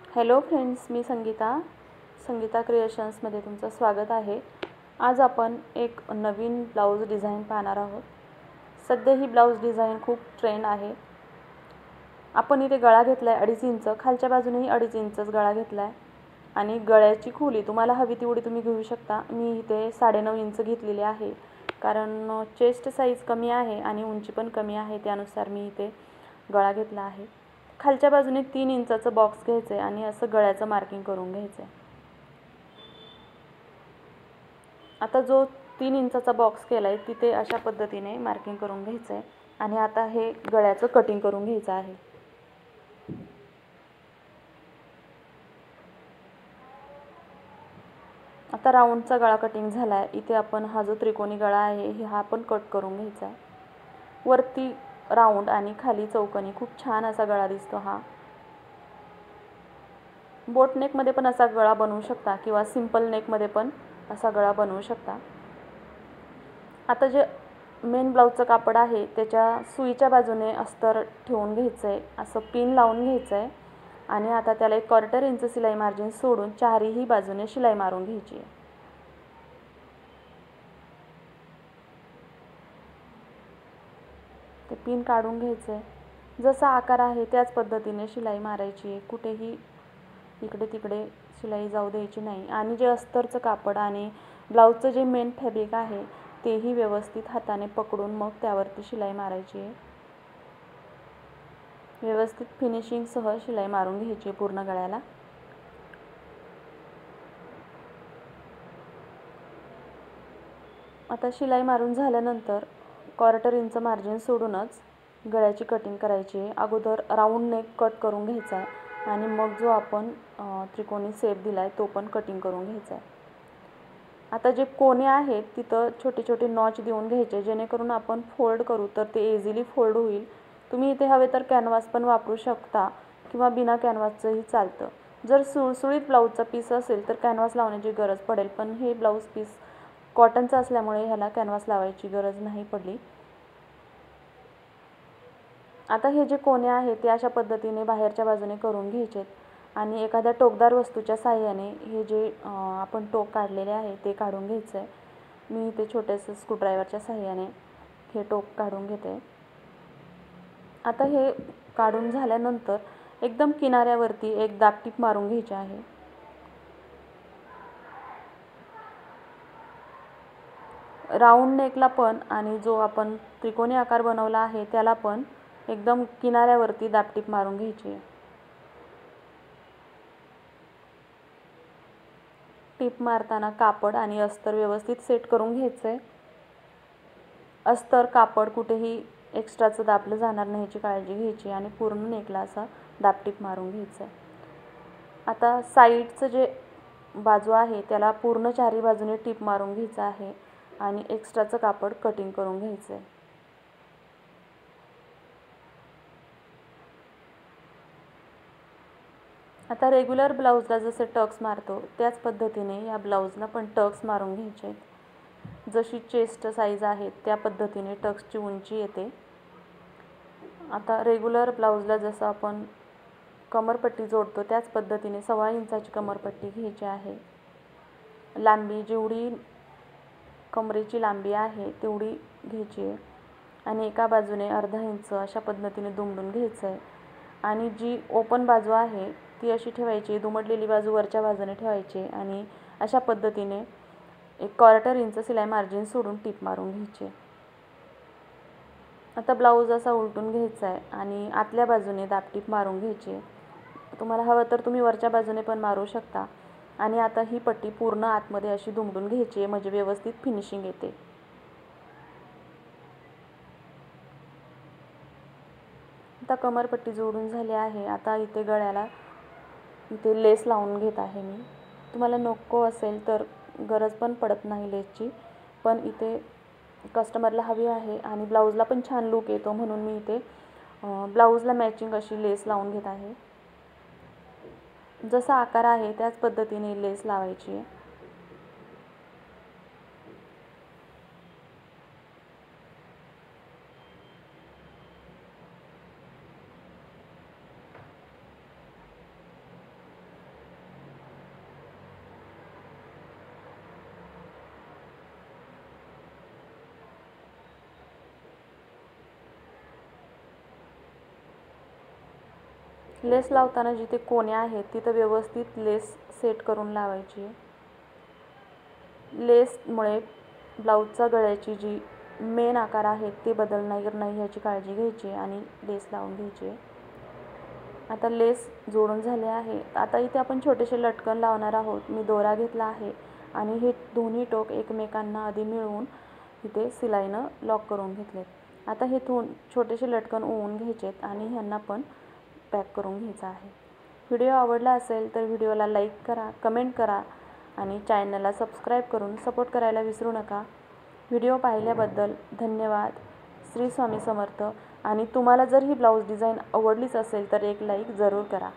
Hello friends, मी संगीता क्रिएशन्समध्ये तुमचं स्वागत आहे। आज आपण एक नवीन ब्लाऊज डिझाईन पाहणार आहोत। सध्या ही ब्लाऊज डिझाईन खूप ट्रेंड आहे। आपण इथे गळा घेतला आहे 2.5 इंच, खालच्या बाजूनेही 2.5 इंचच गळा घेतला आहे आणि गळ्याची खोली तुम्हाला हवी तेवढी तुम्ही घेऊ शकता। मी इथे 9.5 इंच घेतलेली आहे, कारण चेस्ट साईज कमी आहे आणि उंची पण कमी आहे, त्यानुसार मी इथे गळा घेतला आहे। खालच्या बाजूने 3 इंचाचं बॉक्स घ्यायचं आहे आणि असं गळ्याचं मार्किंग करून घ्यायचं आहे। आता जो 3 इंचाचा बॉक्स केला आहे तिथे अशा पद्धतीने मार्किंग करून घ्यायचं आहे आणि आता हे गळ्याचं कटिंग करून घ्यायचं आहे। आता राऊंडचा गळा कटिंग झाला आहे। इथे आपण हा जो त्रिकोणी गळा आहे हा पण कट करून घ्यायचा आहे। वरती राऊंड आणि खाली चौकोनी खूप छान असा गळा दिसतो। हा बोट नेकमध्ये पण असा गळा बनवू शकता किंवा सिंपल नेकमध्ये पण असा गळा बनवू शकता। आता जे मेन ब्लाऊजचं कापड आहे त्याच्या सुईच्या बाजूने अस्तर ठेवून घ्यायचं आहे, असं पिन लावून घ्यायचं आहे आणि आता त्याला 1/4 इंच शिलाई मार्जिन सोडून चारही बाजूने शिलाई मारून घ्यायची आहे। ते पिन काढून घ्यायचं आहे। जसा आकार आहे त्याच पद्धतीने शिलाई मारायची आहे, कुठेही इकडे तिकडे शिलाई जाऊ द्यायची नाही। आणि जे अस्तरचं कापड आणि ब्लाऊजचं जे मेन फॅब्रिक आहे तेही व्यवस्थित हाताने पकडून मग त्यावरती शिलाई मारायची आहे। व्यवस्थित फिनिशिंगसह शिलाई मारून घ्यायची पूर्ण गळ्याला। आता शिलाई मारून झाल्यानंतर 1/4 इंच मार्जिन सोडूनच गळ्याची कटिंग करायची आहे। अगोदर राऊंड नेक कट करून घ्यायचा आहे आणि मग जो आपण त्रिकोणी शेप दिला आहे तो पण कटिंग करून घ्यायचा आहे। आता जे कोने आहेत तिथं छोटे छोटे नॉच देऊन घ्यायचे, जेणेकरून आपण फोल्ड करू तर ते इझिली फोल्ड होईल। तुम्ही इथे हवे तर कॅनव्हास पण वापरू शकता किंवा बिना कॅनव्हासचंही चालतं। जर सुळसुळीत ब्लाऊजचा पीस असेल तर कॅनव्हास लावण्याची गरज पडेल, पण हे ब्लाऊज पीस कॉटनचा असल्यामुळे ह्याला कॅनव्हास लावायची गरज नाही पडली। आता हे जे कोने आहेत ते अशा पद्धतीने बाहेरच्या बाजूने करून घ्यायचे आणि एखाद्या टोकदार वस्तूच्या साहाय्याने हे जे आपण टोक काढलेले आहे ते काढून घ्यायचं आहे। मी इथे छोट्याशा स्क्रूड्रायव्हरच्या साहाय्याने हे टोक काढून घेते। आता हे काढून झाल्यानंतर एकदम किनाऱ्यावरती एक दाबटीप मारून घ्यायची आहे। राऊंड नेकला पण आणि जो आपण त्रिकोणी आकार बनवला आहे त्याला पण एकदम किनाऱ्यावरती दाबटीप मारून घ्यायची आहे। टीप मारताना कापड आणि अस्तर व्यवस्थित सेट करून घ्यायचं आहे। अस्तर कापड कुठेही एक्स्ट्राचं दाबलं जाणार नाही याची काळजी घ्यायची आणि पूर्ण नेकला असा दाबटीप मारून घ्यायचं आहे। आता साईडचं जे बाजू आहे त्याला पूर्ण चारही बाजूने टीप मारून घ्यायचं आहे आणि एक्स्ट्राचं कापड कटिंग करून घ्यायचं आहे। आता रेग्युलर ब्लाऊजला जसे टक्स मारतो त्याच पद्धतीने या ब्लाऊजला पण टक्स मारून घ्यायचे आहेत। जशी चेस्ट साईज आहे त्या पद्धतीने टक्सची उंची येते। आता रेग्युलर ब्लाऊजला जसं आपण कमरपट्टी जोडतो त्याच पद्धतीने 1.25 इंचाची कमरपट्टी घ्यायची आहे। लांबी जेवढी कमरेची लांबी आहे तेवढी घ्यायची आहे आणि एका बाजूने 1/2 इंच अशा पद्धतीने दुमडून घ्यायचं आहे आणि जी ओपन बाजू आहे ती अशी ठेवायची, दुमडलेली बाजू वरच्या बाजूने ठेवायची आणि अशा पद्धतीने 1/4 इंच शिलाई मार्जिन सोडून टीप मारून घ्यायची। आता ब्लाऊज असा उलटून घ्यायचा आहे आणि आतल्या बाजूने दाबटीप मारून घ्यायची। तुम्हाला हवं तर तुम्ही वरच्या बाजूने पण मारू शकता आणि आता ही पट्टी पूर्ण आतमध्ये अशी दुमडून घ्यायची म्हणजे व्यवस्थित फिनिशिंग येते। आता कमरपट्टी जोडून झाली आहे। आता इथे गळ्याला इथे लेस लावून घेत आहे मी। तुम्हाला नको असेल तर गरज पण पडत नाही लेसची, पण इथे कस्टमरला हवी आहे आणि ब्लाऊजला पण छान लुक येतो म्हणून मी इथे ब्लाऊजला मॅचिंग अशी लेस लावून घेत आहे। जसा आकार आहे त्याच पद्धतीने लेस लावायची आहे। लेस लावताना जिथे कोण्या आहेत तिथं व्यवस्थित लेस सेट करून लावायची आहे. लेसमुळे ब्लाऊजचा गळ्याची जी मेन आकार आहेत ते बदलणार नाही याची काळजी घ्यायची आणि लेस लावून घ्यायची. आता लेस जोडून झाले आहे. आता इथे आपण छोटेसे लटकन लावणार आहोत. मी दोरा घेतला आहे आणि हे दोन्ही टोक एकमेकांना आधी मिळवून इथे सिलाईनं लॉक करून घेतले. आता हे छोटेसे लटकन ओवून घ्यायचेत आणि ह्यांना पण पॅक करून घ्यायचं आहे. व्हिडिओ आवडला असेल तर व्हिडिओला लाईक करा, कमेंट करा आणि चॅनलला सबस्क्राईब करून सपोर्ट करायला विसरू नका. व्हिडिओ पाहिल्याबद्दल धन्यवाद. श्री स्वामी समर्थ. आणि तुम्हाला जर ही ब्लाऊज डिझाईन आवडलीच असेल तर एक लाईक जरूर करा.